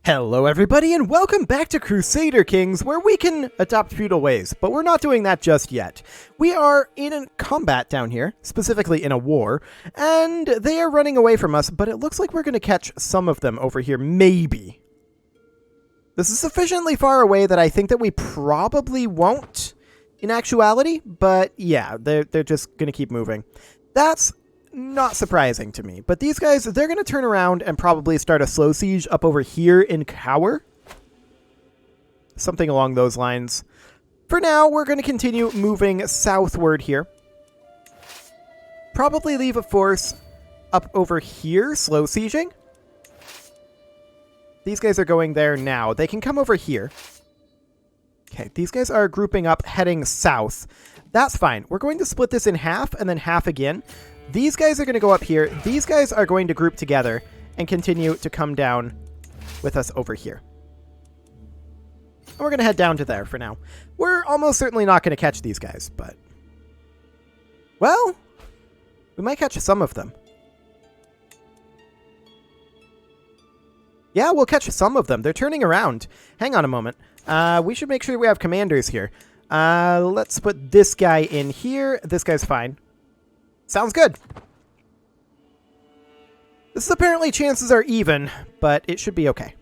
Hello everybody and welcome back to Crusader Kings, where we can adopt feudal ways, but we're not doing that just yet. We are in a combat down here, specifically in a war, and they are running away from us, but it looks like we're going to catch some of them over here, maybe. This is sufficiently far away that I think that we probably won't in actuality, but yeah, they're just going to keep moving. That's not surprising to me, but these guys, they're going to turn around and probably start a slow siege up over here in Cower. Something along those lines. For now, we're going to continue moving southward here. Probably leave a force up over here, slow sieging. These guys are going there now. They can come over here. Okay, these guys are grouping up, heading south. That's fine. We're going to split this in half and then half again. These guys are going to go up here. These guys are going to group together and continue to come down with us over here. And we're going to head down to there for now. We're almost certainly not going to catch these guys, but... well, we might catch some of them. Yeah, we'll catch some of them. They're turning around. Hang on a moment. We should make sure we have commanders here. Let's put this guy in here. This guy's fine. Sounds good. This is apparently chances are even, but it should be okay.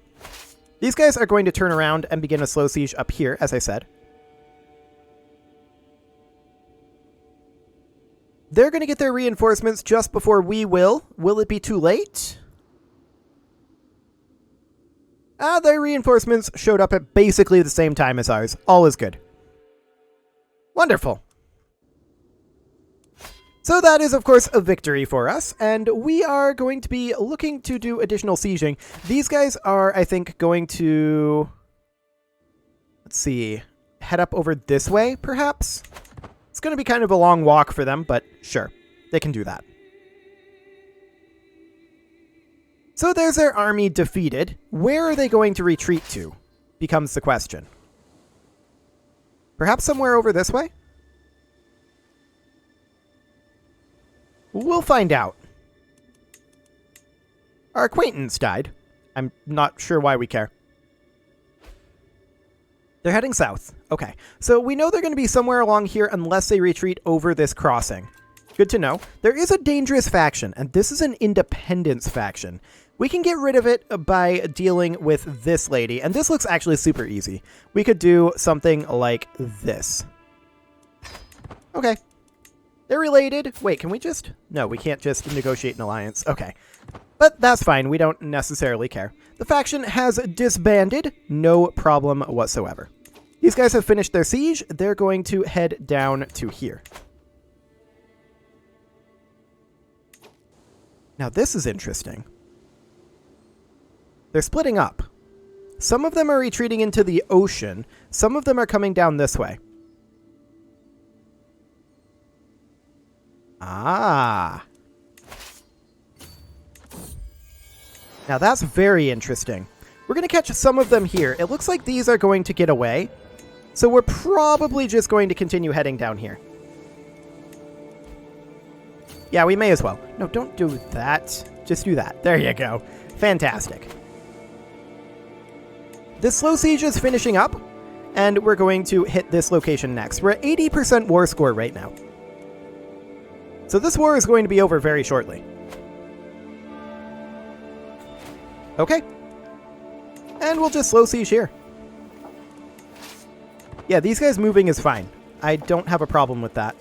These guys are going to turn around and begin a slow siege up here, as I said. They're going to get their reinforcements just before we will. Will it be too late? Their reinforcements showed up at basically the same time as ours. All is good. Wonderful. So that is, of course, a victory for us, and we are going to be looking to do additional sieging. These guys are, I think, going to... let's see. Head up over this way, perhaps? It's going to be kind of a long walk for them, but sure. They can do that. So there's their army defeated. Where are they going to retreat to? Becomes the question. Perhaps somewhere over this way? We'll find out. Our acquaintance died. I'm not sure why we care. They're heading south. Okay, so we know they're going to be somewhere along here unless they retreat over this crossing. Good to know. There is a dangerous faction, and this is an independence faction. We can get rid of it by dealing with this lady, and this looks actually super easy. We could do something like this. Okay. They're related. Wait, can we just... no, we can't just negotiate an alliance. Okay. But that's fine. We don't necessarily care. The faction has disbanded. No problem whatsoever. These guys have finished their siege. They're going to head down to here. Now, this is interesting. They're splitting up. Some of them are retreating into the ocean. Some of them are coming down this way. Ah. Now that's very interesting. We're going to catch some of them here. It looks like these are going to get away. So we're probably just going to continue heading down here. Yeah, we may as well. No, don't do that. Just do that. There you go. Fantastic. This slow siege is finishing up, and we're going to hit this location next. We're at 80% war score right now. So this war is going to be over very shortly. Okay. And we'll just slow siege here. Yeah, these guys moving is fine. I don't have a problem with that.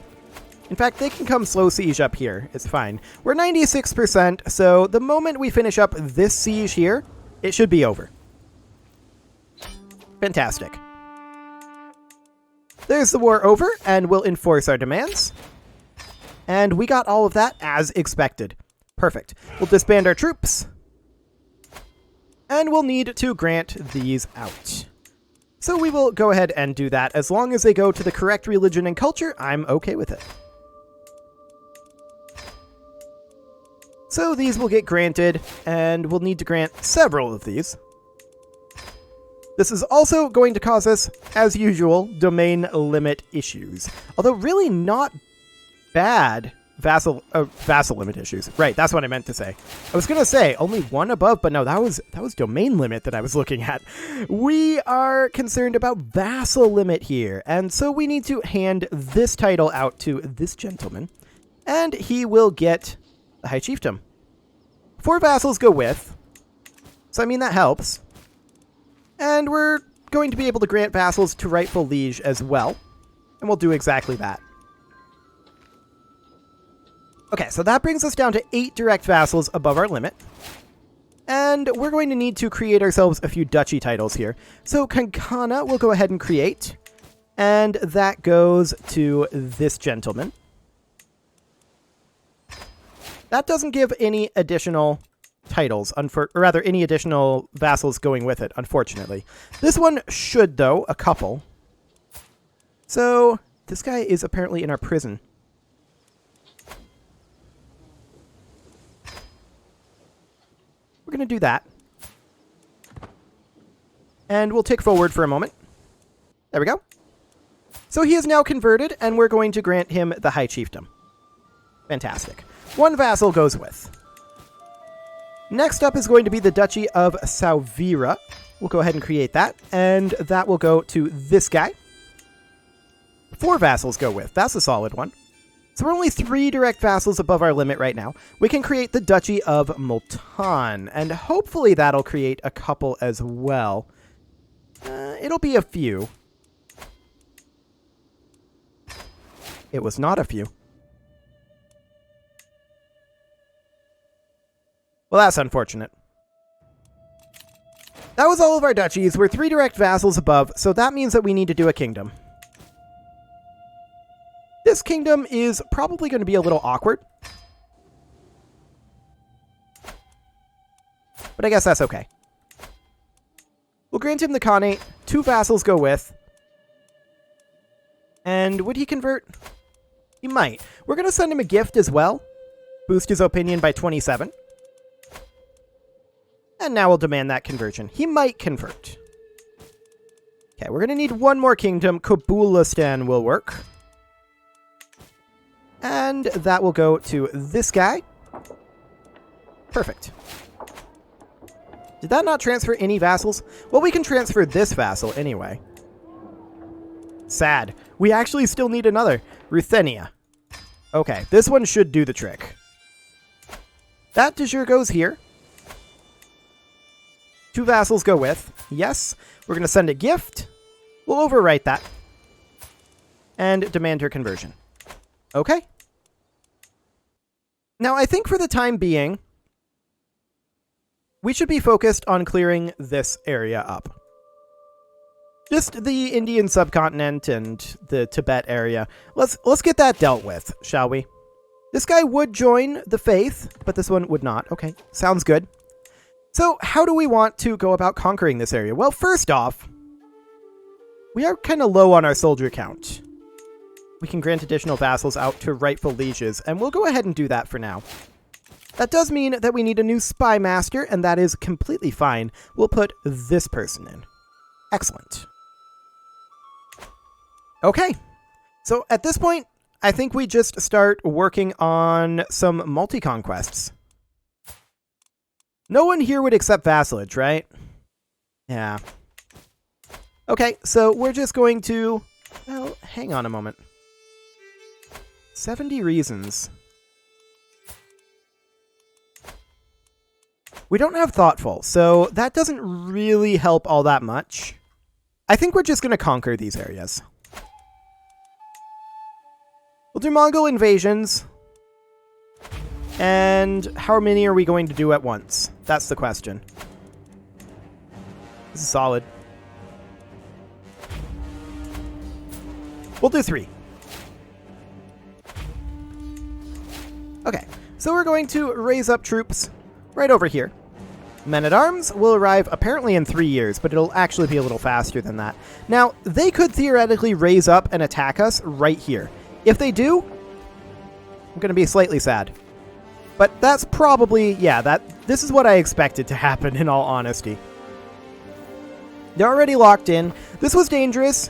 In fact, they can come slow siege up here. It's fine. We're 96%, so the moment we finish up this siege here, it should be over. Fantastic. There's the war over, and we'll enforce our demands. And we got all of that as expected. Perfect. We'll disband our troops. And we'll need to grant these out. So we will go ahead and do that. As long as they go to the correct religion and culture, I'm okay with it. So these will get granted, and we'll need to grant several of these. This is also going to cause us, as usual, domain limit issues. Although really not bad vassal limit issues. Right, that's what I meant to say. I was going to say only one above, but no, that was domain limit that I was looking at. We are concerned about vassal limit here, and so we need to hand this title out to this gentleman, and he will get the High Chiefdom. 4 vassals go with, so I mean that helps. And we're going to be able to grant vassals to rightful liege as well, and we'll do exactly that. Okay, so that brings us down to 8 direct vassals above our limit. And we're going to need to create ourselves a few duchy titles here. So Kankana will go ahead and create. And that goes to this gentleman. That doesn't give any additional titles, or rather any additional vassals going with it, unfortunately. This one should, though, a couple. So this guy is apparently in our prison. We're going to do that. And we'll tick forward for a moment. There we go. So he is now converted, and we're going to grant him the High Chiefdom. Fantastic. 1 vassal goes with. Next up is going to be the Duchy of Sauvira. We'll go ahead and create that, and that will go to this guy. 4 vassals go with. That's a solid one. So we're only 3 direct vassals above our limit right now. We can create the Duchy of Multan, and hopefully that'll create a couple as well. It'll be a few. It was not a few. Well, that's unfortunate. That was all of our duchies. We're 3 direct vassals above, so that means that we need to do a kingdom. This kingdom is probably going to be a little awkward. But I guess that's okay. We'll grant him the Khanate. 2 vassals go with. And would he convert? He might. We're going to send him a gift as well. Boost his opinion by 27. And now we'll demand that conversion. He might convert. Okay, we're going to need 1 more kingdom. Kabulistan will work. And that will go to this guy. Perfect. Did that not transfer any vassals? Well, we can transfer this vassal anyway. Sad. We actually still need another. Ruthenia. Okay, this one should do the trick. That de jure goes here. 2 vassals go with. Yes. We're going to send a gift. We'll overwrite that. And demand her conversion. Okay. Now, I think for the time being, we should be focused on clearing this area up. Just the Indian subcontinent and the Tibet area. Let's get that dealt with, shall we? This guy would join the faith, but this one would not. Okay, sounds good. So, how do we want to go about conquering this area? Well, first off, we are kind of low on our soldier count. We can grant additional vassals out to rightful lieges, and we'll go ahead and do that for now. That does mean that we need a new spy master, and that is completely fine. We'll put this person in. Excellent. Okay. So at this point, I think we just start working on some multi-conquests. No one here would accept vassalage, right? Yeah. Okay, so we're just going to... Well, hang on a moment. 70 reasons. We don't have thoughtful, so that doesn't really help all that much. I think we're just going to conquer these areas. We'll do Mongol invasions. And how many are we going to do at once? That's the question. This is solid. We'll do 3. Okay, so we're going to raise up troops right over here. Men-at-Arms will arrive apparently in 3 years, but it'll actually be a little faster than that. Now, they could theoretically raise up and attack us right here. If they do, I'm going to be slightly sad. But that's probably, yeah, this is what I expected to happen, in all honesty. They're already locked in. This was dangerous.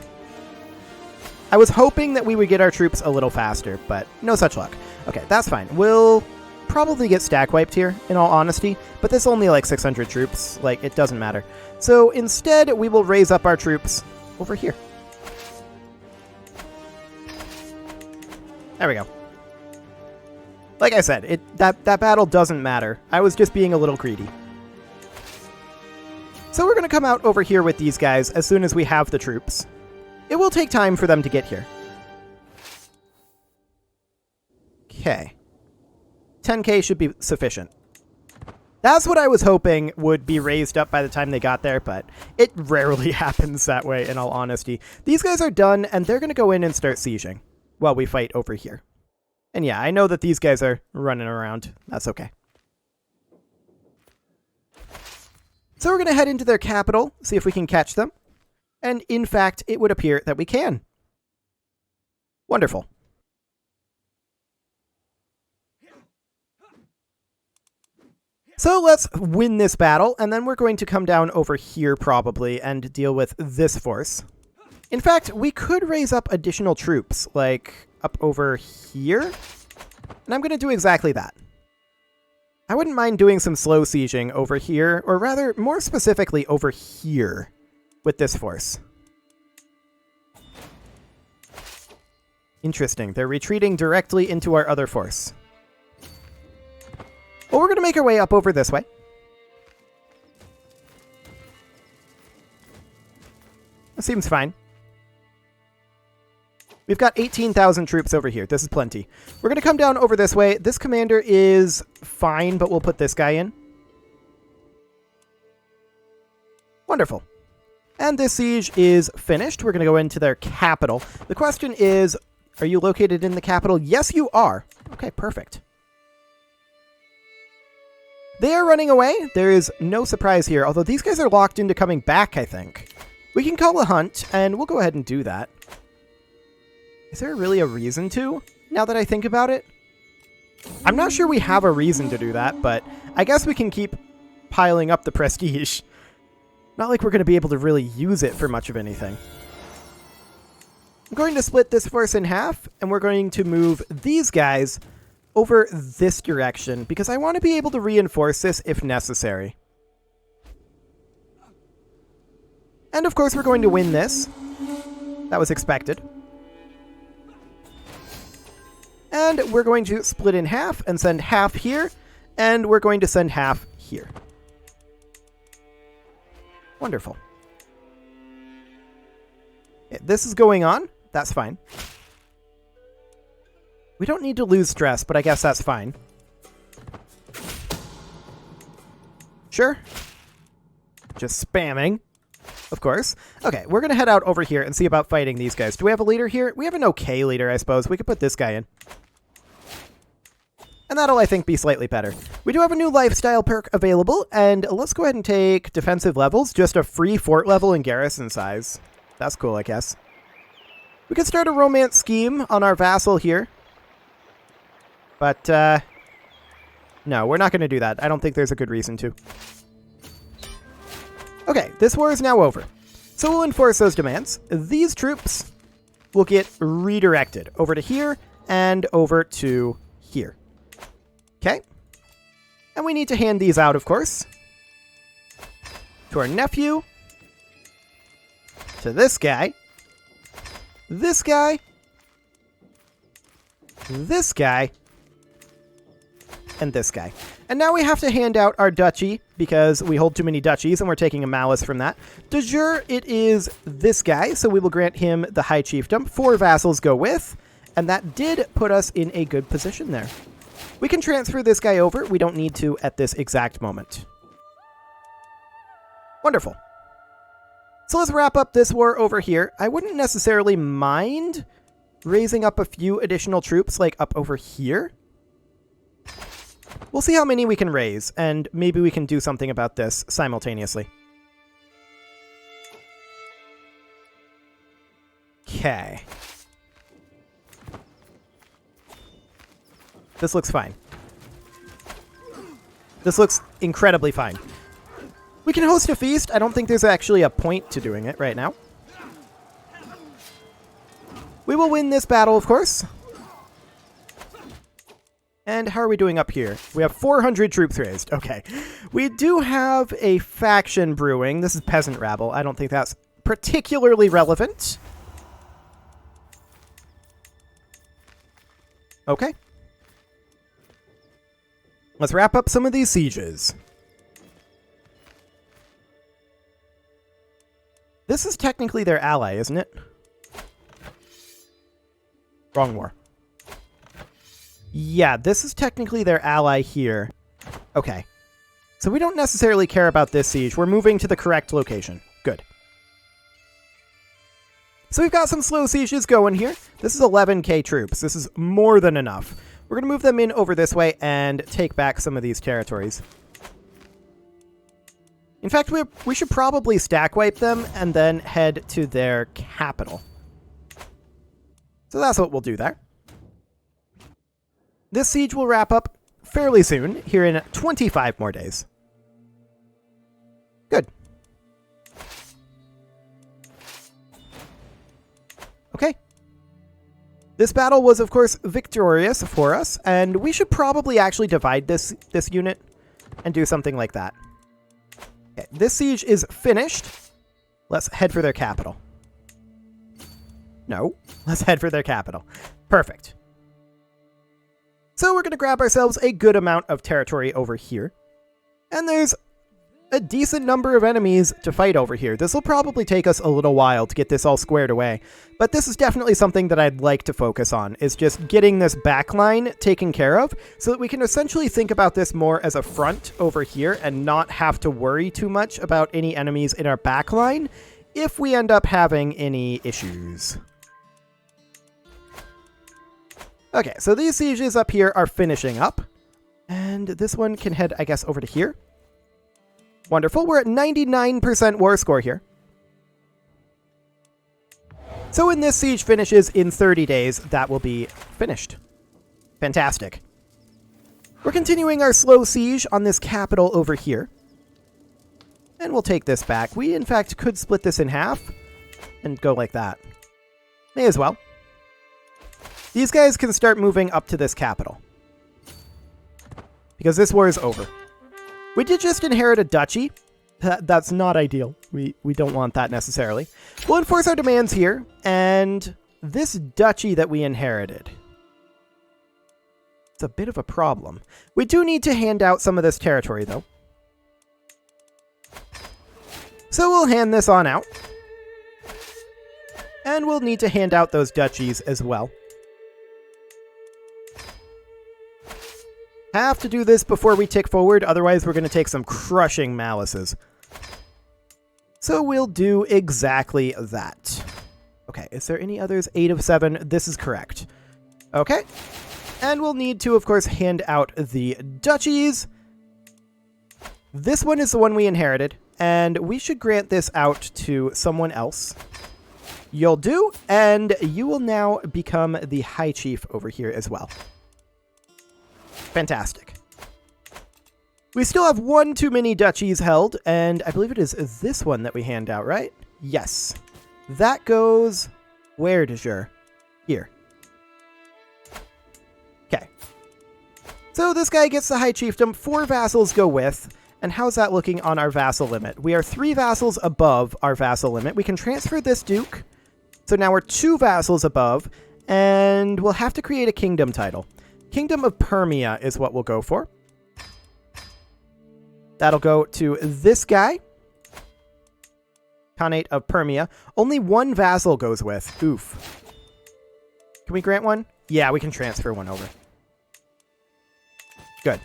I was hoping that we would get our troops a little faster, but no such luck. Okay, that's fine. We'll probably get stack wiped here, in all honesty, but this is only like 600 troops. Like, it doesn't matter. So instead, we will raise up our troops over here. There we go. Like I said, that battle doesn't matter. I was just being a little greedy. So we're going to come out over here with these guys as soon as we have the troops. It will take time for them to get here. Okay. 10k should be sufficient. That's what I was hoping would be raised up by the time they got there, but it rarely happens that way, in all honesty. These guys are done, and they're going to go in and start sieging while we fight over here. And yeah, I know that these guys are running around. That's okay. So we're going to head into their capital, see if we can catch them. And in fact, it would appear that we can. Wonderful. So let's win this battle, and then we're going to come down over here probably and deal with this force. In fact, we could raise up additional troops, like up over here. And I'm going to do exactly that. I wouldn't mind doing some slow sieging over here, or rather, more specifically over here with this force. Interesting. They're retreating directly into our other force. Well, we're going to make our way up over this way. That seems fine. We've got 18,000 troops over here. This is plenty. We're going to come down over this way. This commander is fine, but we'll put this guy in. Wonderful. And this siege is finished. We're going to go into their capital. The question is, are you located in the capital? Yes, you are. Okay, perfect. They are running away. There is no surprise here, although these guys are locked into coming back, I think. We can call a hunt, and we'll go ahead and do that. Is there really a reason to, now that I think about it? I'm not sure we have a reason to do that, but I guess we can keep piling up the prestige. Not like we're going to be able to really use it for much of anything. I'm going to split this force in half, and we're going to move these guys over this direction, because I want to be able to reinforce this if necessary. And of course we're going to win this. That was expected. And we're going to split in half and send half here, and we're going to send half here. Wonderful. Okay, this is going on. That's fine. We don't need to lose stress, but I guess that's fine. Sure. Just spamming, of course. Okay, we're going to head out over here and see about fighting these guys. Do we have a leader here? We have an okay leader, I suppose. We could put this guy in. And that'll, I think, be slightly better. We do have a new lifestyle perk available, and let's go ahead and take defensive levels. Just a free fort level and garrison size. That's cool, I guess. We could start a romance scheme on our vassal here. But, no, we're not going to do that. I don't think there's a good reason to. Okay, this war is now over. So we'll enforce those demands. These troops will get redirected over to here and over to here. Okay. And we need to hand these out, of course. To our nephew. To this guy. This guy. This guy. And this guy. And now we have to hand out our duchy because we hold too many duchies and we're taking a malice from that. De jure, it is this guy, so we will grant him the high chiefdom. 4 vassals go with, and that did put us in a good position there. We can transfer this guy over. We don't need to at this exact moment. Wonderful. So let's wrap up this war over here. I wouldn't necessarily mind raising up a few additional troops, like up over here. We'll see how many we can raise, and maybe we can do something about this simultaneously. Okay. This looks fine. This looks incredibly fine. We can host a feast. I don't think there's actually a point to doing it right now. We will win this battle, of course. And how are we doing up here? We have 400 troops raised. Okay. We do have a faction brewing. This is peasant rabble. I don't think that's particularly relevant. Okay. Let's wrap up some of these sieges. This is technically their ally, isn't it? Wrong war. Yeah, this is technically their ally here. Okay. So we don't necessarily care about this siege. We're moving to the correct location. Good. So we've got some slow sieges going here. This is 11k troops. This is more than enough. We're going to move them in over this way and take back some of these territories. In fact, we should probably stack wipe them and then head to their capital. So that's what we'll do there. This siege will wrap up fairly soon, here in 25 more days. Good. Okay. This battle was, of course, victorious for us, and we should probably actually divide this unit and do something like that. Okay, this siege is finished. Let's head for their capital. No, let's head for their capital. Perfect. So we're going to grab ourselves a good amount of territory over here. And there's a decent number of enemies to fight over here. This will probably take us a little while to get this all squared away. But this is definitely something that I'd like to focus on, is just getting this backline taken care of so that we can essentially think about this more as a front over here and not have to worry too much about any enemies in our backline if we end up having any issues. Okay, so these sieges up here are finishing up. And this one can head, I guess, over to here. Wonderful. We're at 99% war score here. So when this siege finishes in 30 days, that will be finished. Fantastic. We're continuing our slow siege on this capital over here. And we'll take this back. We, in fact, could split this in half and go like that. May as well. These guys can start moving up to this capital, because this war is over. We did just inherit a duchy. That's not ideal. We don't want that necessarily. We'll enforce our demands here, and this duchy that we inherited, it's a bit of a problem. We do need to hand out some of this territory, though. So we'll hand this on out. And we'll need to hand out those duchies as well. Have to do this before we tick forward, otherwise we're going to take some crushing malices. So we'll do exactly that. Okay, is there any others? 8 of 7. This is correct. Okay. And we'll need to, of course, hand out the duchies. This one is the one we inherited, and we should grant this out to someone else. You'll do, and you will now become the High Chief over here as well. Fantastic. We still have one too many duchies held, and I believe it is this one that we hand out, right? Yes. That goes... where, de jure? Here. Okay. So this guy gets the High Chiefdom. 4 vassals go with. And how's that looking on our vassal limit? We are 3 vassals above our vassal limit. We can transfer this duke. So now we're 2 vassals above, and we'll have to create a kingdom title. Kingdom of Permia is what we'll go for. That'll go to this guy. Khanate of Permia. Only 1 vassal goes with. Oof. Can we grant one? Yeah, we can transfer one over. Good.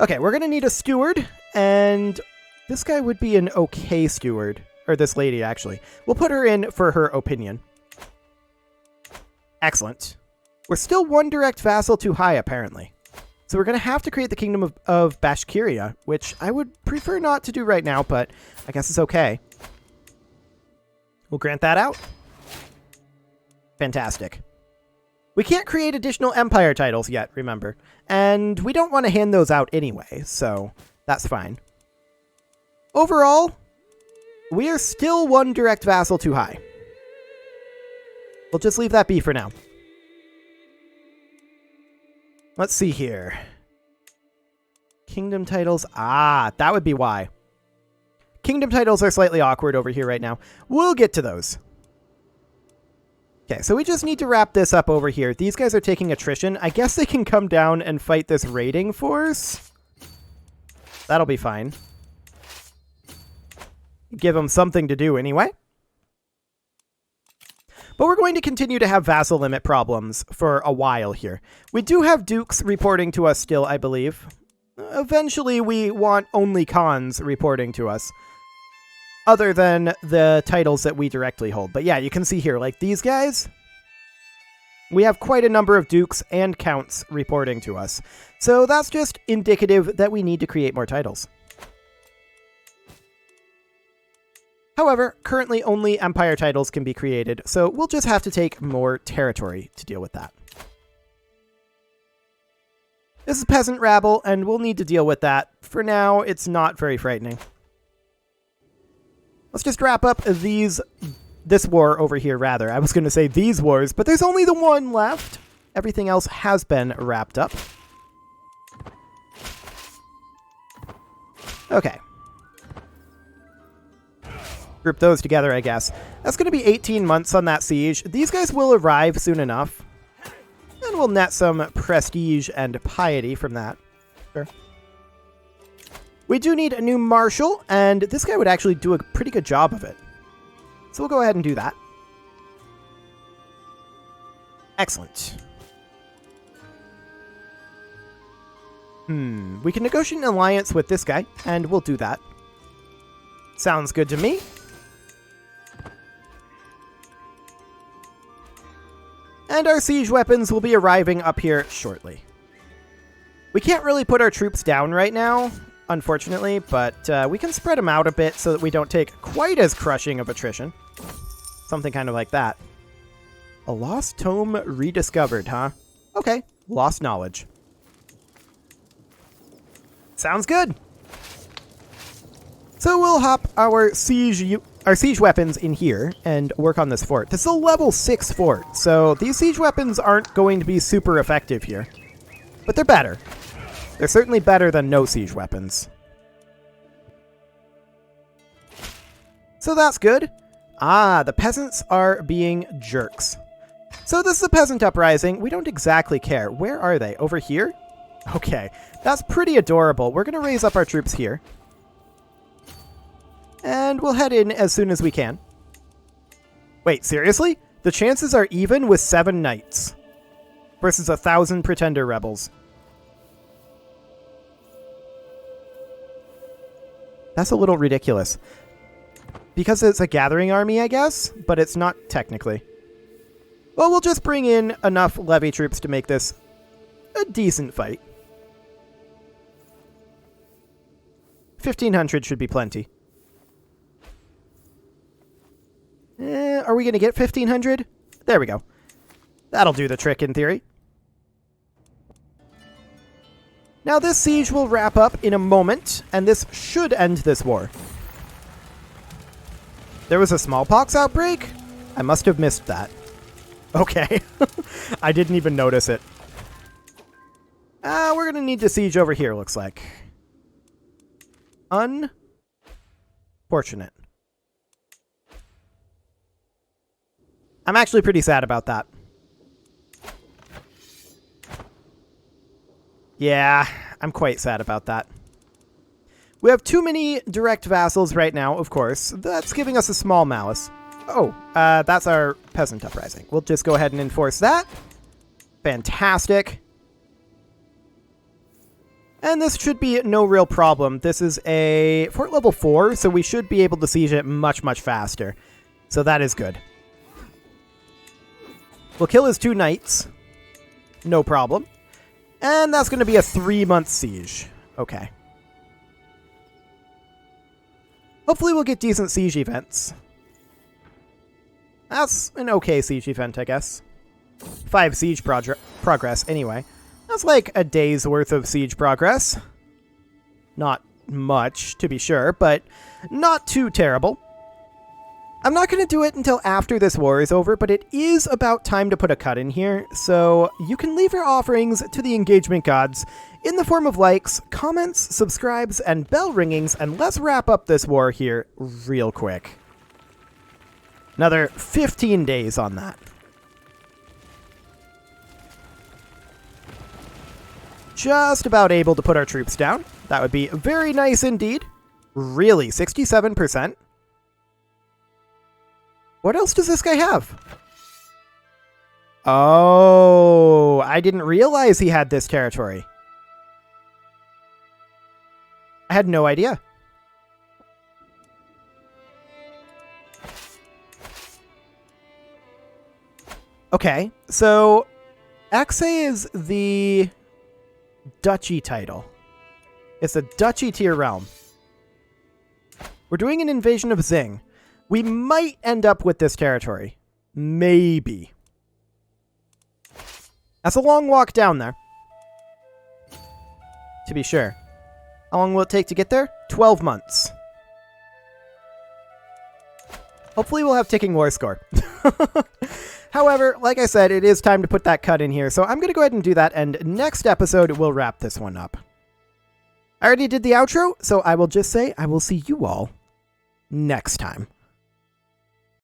Okay, we're going to need a steward, and this guy would be an okay steward. Or this lady, actually. We'll put her in for her opinion. Excellent. We're still 1 direct vassal too high, apparently. So we're going to have to create the Kingdom of Bashkiria, which I would prefer not to do right now, but I guess it's okay. We'll grant that out. Fantastic. We can't create additional empire titles yet, remember. And we don't want to hand those out anyway, so that's fine. Overall, we are still 1 direct vassal too high. We'll just leave that be for now. Let's see here. Kingdom titles. Ah, that would be why. Kingdom titles are slightly awkward over here right now. We'll get to those. Okay, so we just need to wrap this up over here. These guys are taking attrition. I guess they can come down and fight this raiding force. That'll be fine. Give them something to do anyway. But we're going to continue to have vassal limit problems for a while here. We do have dukes reporting to us still, I believe. Eventually, we want only khans reporting to us, other than the titles that we directly hold. But yeah, you can see here, like these guys, we have quite a number of dukes and counts reporting to us. So that's just indicative that we need to create more titles. However, currently only empire titles can be created, so we'll just have to take more territory to deal with that. This is peasant rabble, and we'll need to deal with that. For now, it's not very frightening. Let's just wrap up this war over here, rather. I was going to say these wars, but there's only the one left. Everything else has been wrapped up. Okay. Group those together, I guess. That's going to be 18 months on that siege. These guys will arrive soon enough. And we'll net some prestige and piety from that. Sure. We do need a new marshal, and this guy would actually do a pretty good job of it. So we'll go ahead and do that. Excellent. We can negotiate an alliance with this guy, and we'll do that. Sounds good to me. And our siege weapons will be arriving up here shortly. We can't really put our troops down right now, unfortunately, but we can spread them out a bit so that we don't take quite as crushing of attrition. Something kind of like that. A lost tome rediscovered, huh? Okay, lost knowledge. Sounds good. So we'll hop our siege weapons in here and work on this fort. This is a level 6 fort, so these siege weapons aren't going to be super effective here. But they're better. They're certainly better than no siege weapons. So that's good. Ah, the peasants are being jerks. So this is a peasant uprising. We don't exactly care. Where are they? Over here? Okay, that's pretty adorable. We're going to raise up our troops here. And we'll head in as soon as we can. Wait, seriously? The chances are even with 7 knights versus 1,000 pretender rebels. That's a little ridiculous. Because it's a gathering army, I guess, but it's not technically. Well, we'll just bring in enough levy troops to make this a decent fight. 1,500 should be plenty. Are we going to get 1,500? There we go. That'll do the trick in theory. Now this siege will wrap up in a moment, and this should end this war. There was a smallpox outbreak? I must have missed that. Okay. I didn't even notice it. We're going to need to siege over here, looks like. Unfortunate. I'm actually pretty sad about that. Yeah, I'm quite sad about that. We have too many direct vassals right now, of course. That's giving us a small malice. Oh, that's our peasant uprising. We'll just go ahead and enforce that. Fantastic. And this should be no real problem. This is a fort level 4, so we should be able to siege it much, much faster. So that is good. We'll kill his 2 knights. No problem. And that's going to be a 3-month siege. Okay. Hopefully we'll get decent siege events. That's an okay siege event, I guess. 5 siege progress, anyway. That's like a day's worth of siege progress. Not much, to be sure, but not too terrible. I'm not going to do it until after this war is over, but it is about time to put a cut in here, so you can leave your offerings to the engagement gods in the form of likes, comments, subscribes, and bell ringings, and let's wrap up this war here real quick. Another 15 days on that. Just about able to put our troops down. That would be very nice indeed. Really, 67%? What else does this guy have? Oh, I didn't realize he had this territory. I had no idea. Okay, so Axe is the duchy title. It's a duchy tier realm. We're doing an invasion of Xing. We might end up with this territory. Maybe. That's a long walk down there. To be sure. How long will it take to get there? 12 months. Hopefully we'll have ticking war score. However, like I said, it is time to put that cut in here, so I'm going to go ahead and do that, and next episode we'll wrap this one up. I already did the outro, so I will just say I will see you all next time.